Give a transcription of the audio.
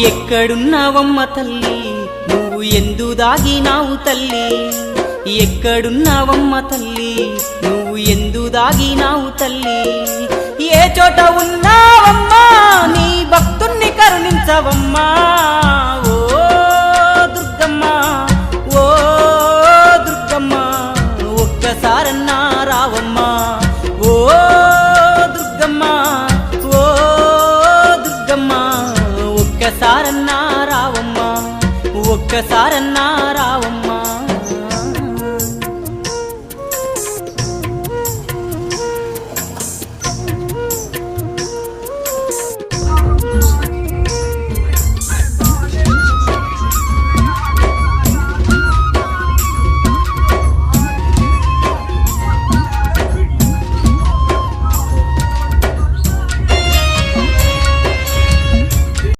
ఎక్కడున్నావమ్మ తల్లి నువ్వు ఎందు దాగినావు తల్లి ఎక్కడున్నావమ్మ తల్లి నువ్వు ఎందు దాగినావు తల్లి ఏ చోట ఉన్నావమ్మా నీ భక్తుణ్ణి కరుణించవమ్మా ఓ దుర్గమ్మ ఓ దుర్గమ్మ ఒక్కసారన్నా రావమ్మా ఓ దుర్గమ్మ ఓ దుర్గమ్మ ఒక్కసారన్నా రావమ్మా ఒక్కసారన్నా రావమ్మా